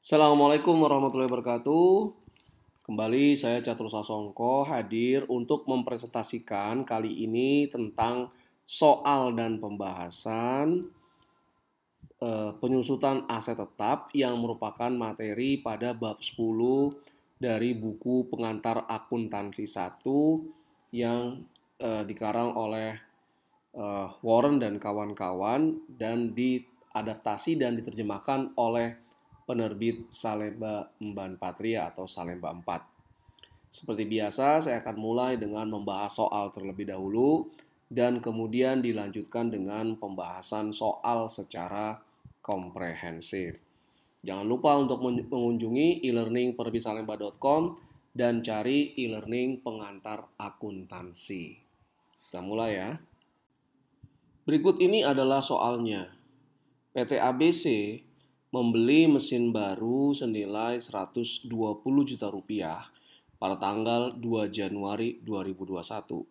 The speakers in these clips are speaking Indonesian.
Assalamualaikum warahmatullahi wabarakatuh. Kembali saya Catur Sasongko hadir untuk mempresentasikan kali ini tentang soal dan pembahasan penyusutan aset tetap yang merupakan materi pada bab 10 dari buku pengantar akuntansi 1 yang dikarang oleh Warren dan kawan-kawan dan diadaptasi dan diterjemahkan oleh penerbit Salemba Mban Patria atau Salemba 4. Seperti biasa, saya akan mulai dengan membahas soal terlebih dahulu dan kemudian dilanjutkan dengan pembahasan soal secara komprehensif. Jangan lupa untuk mengunjungi e-learning.perbisalemba.com dan cari e-learning pengantar akuntansi. Kita mulai ya. Berikut ini adalah soalnya. PT ABC membeli mesin baru senilai 120 juta rupiah pada tanggal 2 Januari 2021.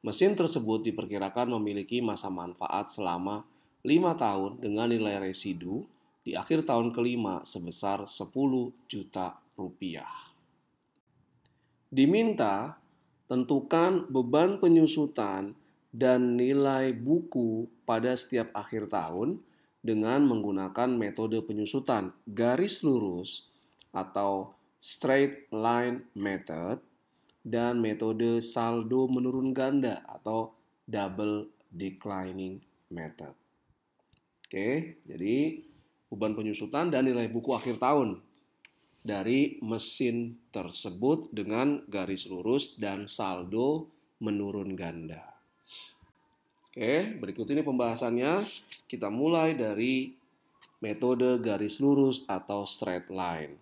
Mesin tersebut diperkirakan memiliki masa manfaat selama 5 tahun dengan nilai residu di akhir tahun kelima sebesar 10 juta rupiah. Diminta tentukan beban penyusutan dan nilai buku pada setiap akhir tahun dengan menggunakan metode penyusutan garis lurus atau straight line method dan metode saldo menurun ganda atau double declining method. Oke, jadi beban penyusutan dan nilai buku akhir tahun dari mesin tersebut dengan garis lurus dan saldo menurun ganda. Oke, berikut ini pembahasannya. Kita mulai dari metode garis lurus atau straight line.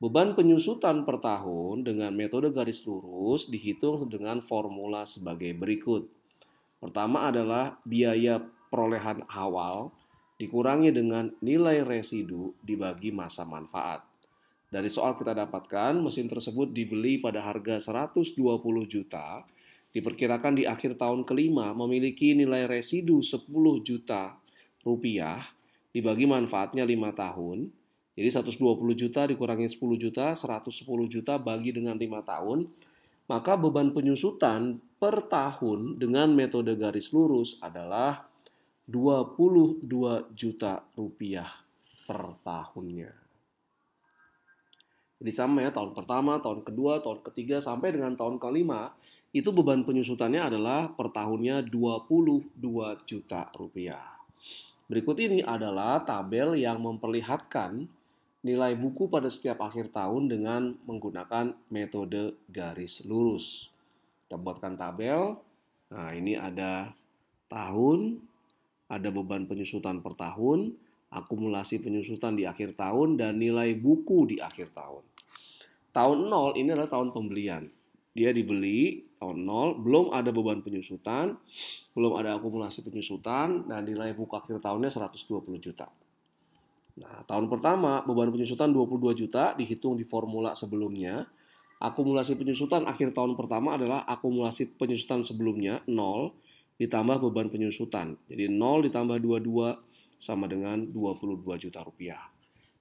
Beban penyusutan per tahun dengan metode garis lurus dihitung dengan formula sebagai berikut. Pertama adalah biaya perolehan awal dikurangi dengan nilai residu dibagi masa manfaat. Dari soal kita dapatkan mesin tersebut dibeli pada harga 120 juta, diperkirakan di akhir tahun kelima memiliki nilai residu 10 juta rupiah dibagi manfaatnya 5 tahun. Jadi 120 juta dikurangi 10 juta, 110 juta bagi dengan 5 tahun. Maka beban penyusutan per tahun dengan metode garis lurus adalah 22 juta rupiah per tahunnya. Jadi sama ya, tahun pertama, tahun kedua, tahun ketiga, sampai dengan tahun kelima, itu beban penyusutannya adalah per tahunnya 22 juta rupiah. Berikut ini adalah tabel yang memperlihatkan nilai buku pada setiap akhir tahun dengan menggunakan metode garis lurus. Kita buatkan tabel. Nah, ini ada tahun, ada beban penyusutan per tahun, akumulasi penyusutan di akhir tahun, dan nilai buku di akhir tahun. Tahun 0 ini adalah tahun pembelian. Dia dibeli tahun 0, belum ada beban penyusutan, belum ada akumulasi penyusutan, dan nilai buku akhir tahunnya 120 juta. Nah, tahun pertama beban penyusutan 22 juta dihitung di formula sebelumnya. Akumulasi penyusutan akhir tahun pertama adalah akumulasi penyusutan sebelumnya 0 ditambah beban penyusutan. Jadi 0 ditambah 22 sama dengan 22 juta rupiah.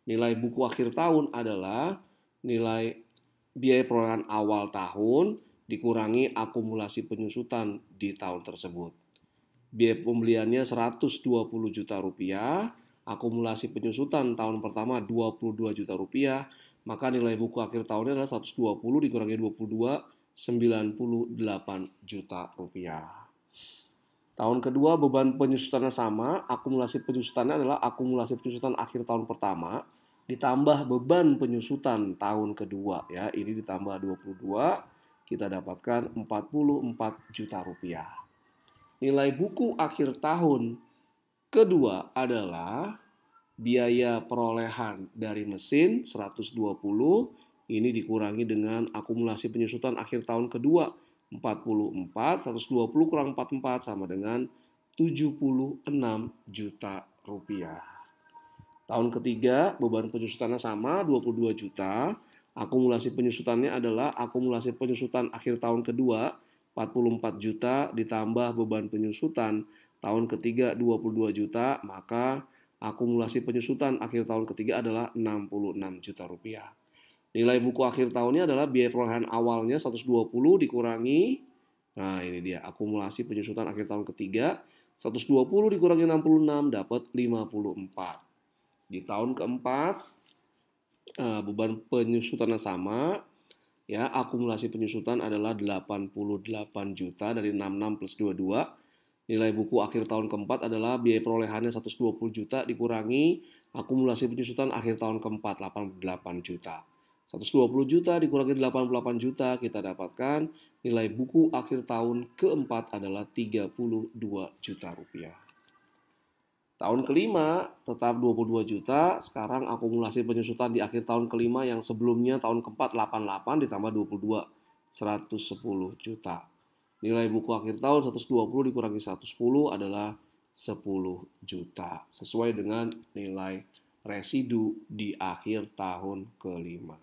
Nilai buku akhir tahun adalah nilai biaya perolehan awal tahun dikurangi akumulasi penyusutan di tahun tersebut. Biaya pembeliannya 120 juta rupiah, akumulasi penyusutan tahun pertama 22 juta rupiah, maka nilai buku akhir tahunnya adalah 120 dikurangi 22, 98 juta rupiah. Tahun kedua beban penyusutannya sama, akumulasi penyusutannya adalah akumulasi penyusutan akhir tahun pertama ditambah beban penyusutan tahun kedua ya. Ini ditambah 22, kita dapatkan 44 juta rupiah. Nilai buku akhir tahun kedua adalah biaya perolehan dari mesin 120, ini dikurangi dengan akumulasi penyusutan akhir tahun kedua 44, 120 kurang 44 sama dengan 76 juta rupiah. Tahun ketiga beban penyusutannya sama 22 juta, akumulasi penyusutannya adalah akumulasi penyusutan akhir tahun kedua 44 juta ditambah beban penyusutan tahun ketiga 22 juta, maka Akumulasi penyusutan akhir tahun ketiga adalah 66 juta rupiah. Nilai buku akhir tahunnya adalah biaya perolehan awalnya 120 dikurangi, nah ini dia, akumulasi penyusutan akhir tahun ketiga, 120 dikurangi 66 dapat 54. Di tahun keempat, beban penyusutannya sama, ya, akumulasi penyusutan adalah 88 juta dari 66 plus 22. Nilai buku akhir tahun keempat adalah biaya perolehannya 120 juta dikurangi akumulasi penyusutan akhir tahun keempat 88 juta. 120 juta dikurangi 88 juta, kita dapatkan nilai buku akhir tahun keempat adalah 32 juta rupiah. Tahun kelima tetap 22 juta, sekarang akumulasi penyusutan di akhir tahun kelima yang sebelumnya tahun keempat 88 ditambah 22, 110 juta. Nilai buku akhir tahun 120 dikurangi 110 adalah 10 juta, sesuai dengan nilai residu di akhir tahun kelima.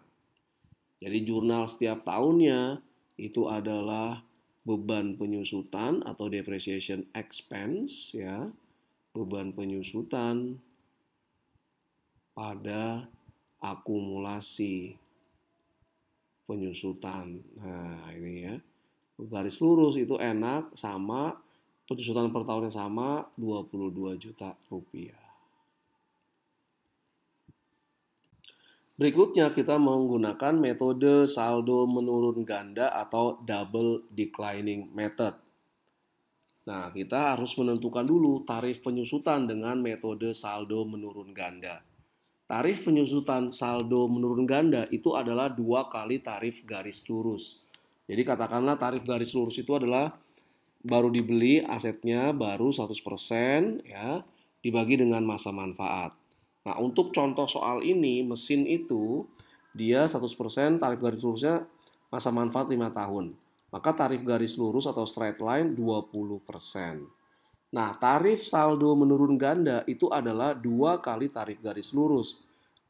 Jadi jurnal setiap tahunnya itu adalah beban penyusutan atau depreciation expense, ya. Beban penyusutan pada akumulasi penyusutan. Nah, ini ya. Garis lurus itu enak, sama, penyusutan per tahunnya sama, 22 juta rupiah. Berikutnya kita menggunakan metode saldo menurun ganda atau double declining method. Nah, kita harus menentukan dulu tarif penyusutan dengan metode saldo menurun ganda. Tarif penyusutan saldo menurun ganda itu adalah 2 kali tarif garis lurus. Jadi katakanlah tarif garis lurus itu adalah baru dibeli asetnya baru 100% ya, dibagi dengan masa manfaat. Nah, untuk contoh soal ini, mesin itu dia 100% tarif garis lurusnya masa manfaat 5 tahun. Maka tarif garis lurus atau straight line 20%. Nah, tarif saldo menurun ganda itu adalah 2 kali tarif garis lurus.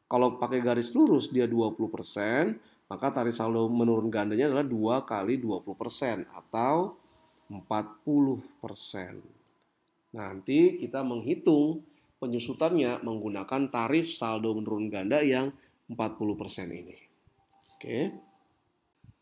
Kalau pakai garis lurus dia 20%, maka tarif saldo menurun gandanya adalah 2 kali 20% atau 40%. Nanti kita menghitung penyusutannya menggunakan tarif saldo menurun ganda yang 40% ini. Oke.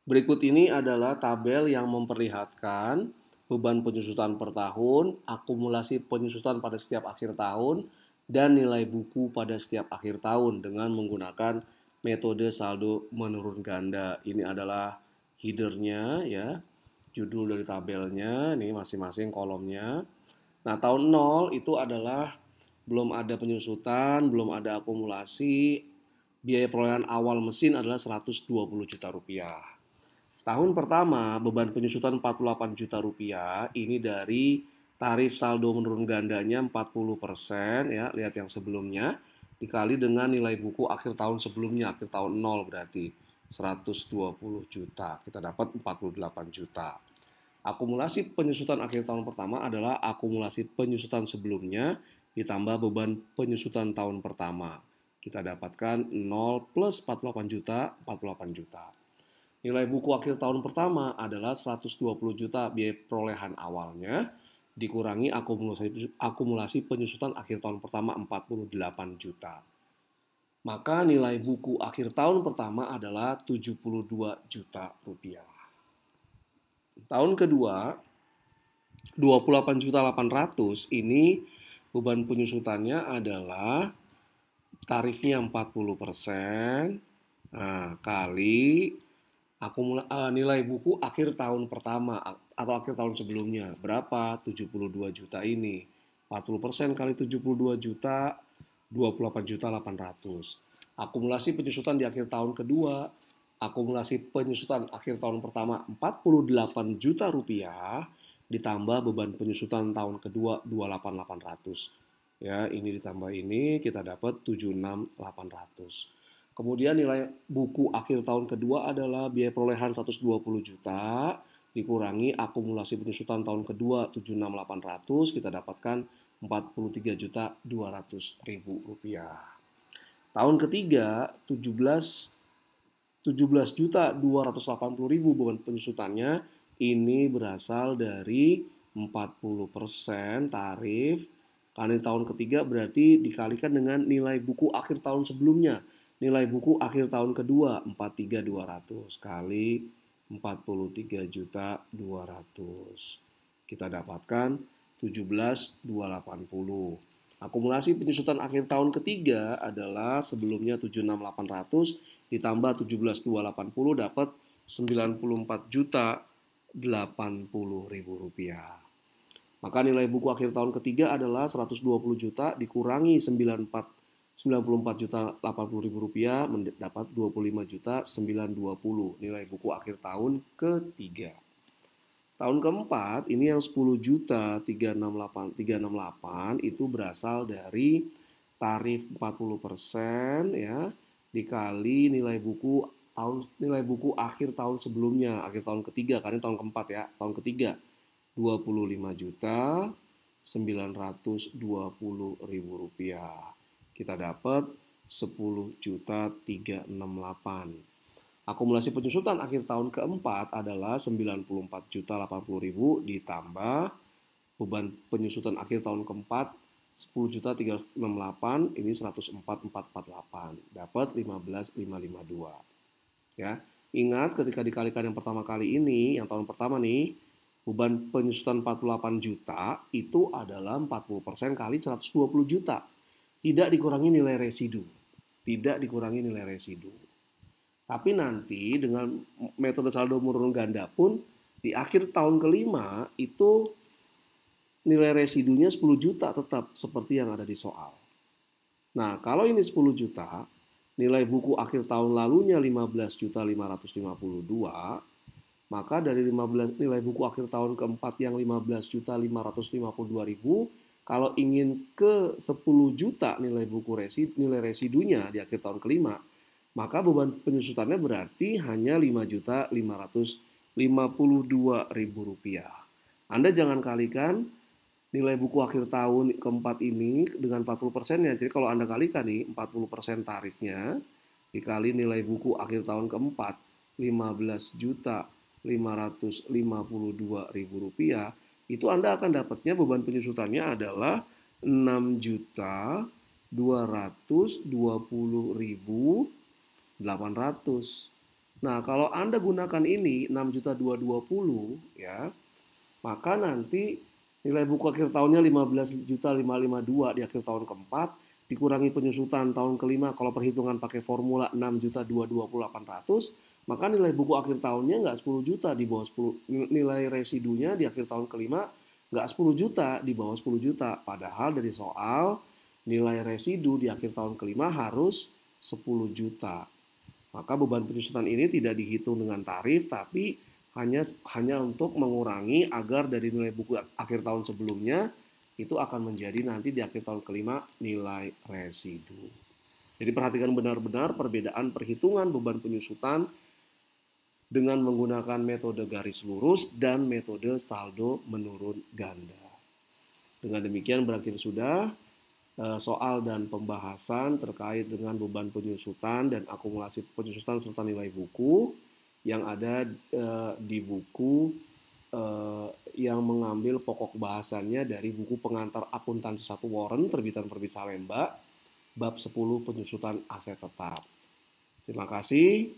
Berikut ini adalah tabel yang memperlihatkan beban penyusutan per tahun, akumulasi penyusutan pada setiap akhir tahun, dan nilai buku pada setiap akhir tahun dengan menggunakan metode saldo menurun ganda. Ini adalah headernya ya, judul dari tabelnya, ini masing-masing kolomnya. Nah, tahun 0 itu adalah belum ada penyusutan, belum ada akumulasi, biaya perolehan awal mesin adalah 120 juta rupiah. Tahun pertama beban penyusutan 48 juta rupiah, ini dari tarif saldo menurun gandanya 40% ya, lihat yang sebelumnya, dikali dengan nilai buku akhir tahun sebelumnya, akhir tahun 0 berarti 120 juta, kita dapat 48 juta. Akumulasi penyusutan akhir tahun pertama adalah akumulasi penyusutan sebelumnya ditambah beban penyusutan tahun pertama. Kita dapatkan 0 plus 48 juta, 48 juta. Nilai buku akhir tahun pertama adalah 120 juta biaya perolehan awalnya, dikurangi akumulasi penyusutan akhir tahun pertama 48 juta. Maka nilai buku akhir tahun pertama adalah 72 juta rupiah. Tahun kedua, 28.800.000 ini beban penyusutannya adalah tarifnya 40%, kali nilai buku akhir tahun pertama atau akhir tahun sebelumnya. Berapa? 72 juta ini. 40% kali 72 juta, 28.800.000. Akumulasi penyusutan di akhir tahun kedua, akumulasi penyusutan akhir tahun pertama 48 juta rupiah, ditambah beban penyusutan tahun kedua 28.800. Ya, ini ditambah ini kita dapat 76.800. Kemudian nilai buku akhir tahun kedua adalah biaya perolehan 120 juta dikurangi akumulasi penyusutan tahun kedua 76.800, kita dapatkan 43.200.000 rupiah. Tahun ketiga 17.280.000 beban penyusutannya ini berasal dari 40% tarif Karena ini tahun ketiga berarti dikalikan dengan nilai buku akhir tahun sebelumnya. Nilai buku akhir tahun kedua 43.200 kali 43.200. Kita dapatkan 17.280. Akumulasi penyusutan akhir tahun ketiga adalah sebelumnya 76.800 ditambah 17.280 dapat 94.080.000 rupiah. Maka nilai buku akhir tahun ketiga adalah 120 juta dikurangi 94.080.000 rupiah mendapat 25.920 nilai buku akhir tahun ketiga. Tahun keempat ini yang 10 juta 368 itu berasal dari tarif 40% ya dikali nilai buku akhir tahun sebelumnya, akhir tahun ketiga, karena tahun keempat ya, tahun ketiga 25.920.000 rupiah. Kita dapat 10.368. Akumulasi penyusutan akhir tahun keempat adalah 94.080.000 ditambah beban penyusutan akhir tahun keempat 10.368 ini 104.448 dapat 15.552. Ya, ingat ketika dikalikan yang pertama kali ini, yang tahun pertama nih, beban penyusutan 48 juta itu adalah 40% kali 120 juta. Tidak dikurangi nilai residu. Tidak dikurangi nilai residu. Tapi nanti dengan metode saldo menurun ganda pun di akhir tahun kelima itu nilai residunya 10 juta tetap seperti yang ada di soal. Nah, kalau ini 10 juta, nilai buku akhir tahun lalunya 15.552, maka dari 15 nilai buku akhir tahun keempat yang 15.552.000, kalau ingin ke 10 juta nilai residunya di akhir tahun kelima, maka beban penyusutannya berarti hanya 5.552.000 rupiah. Anda jangan kalikan nilai buku akhir tahun keempat ini dengan 40%-nya. Jadi kalau Anda kalikan nih 40% tarifnya dikali nilai buku akhir tahun keempat 15.552.000 rupiah, itu Anda akan dapatnya beban penyusutannya adalah 6.220.800. Nah, kalau Anda gunakan ini 6.220 ya, maka nanti nilai buku akhir tahunnya 15.552 di akhir tahun keempat dikurangi penyusutan tahun kelima, kalau perhitungan pakai formula 6.220.800, maka nilai buku akhir tahunnya nggak 10 juta, di bawah 10, nilai residunya di akhir tahun kelima nggak 10 juta, di bawah 10 juta. Padahal dari soal nilai residu di akhir tahun kelima harus 10 juta. Maka beban penyusutan ini tidak dihitung dengan tarif, tapi hanya untuk mengurangi agar dari nilai buku akhir tahun sebelumnya itu akan menjadi nanti di akhir tahun kelima nilai residu. Jadi perhatikan benar-benar perbedaan perhitungan beban penyusutan dengan menggunakan metode garis lurus dan metode saldo menurun ganda. Dengan demikian berakhir sudah soal dan pembahasan terkait dengan beban penyusutan dan akumulasi penyusutan serta nilai buku yang ada di buku yang mengambil pokok bahasannya dari buku pengantar akuntansi 1 Warren terbitan Penerbit Salemba bab 10 penyusutan aset tetap. Terima kasih.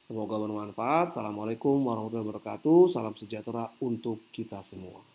Semoga bermanfaat. Assalamualaikum warahmatullahi wabarakatuh. Salam sejahtera untuk kita semua.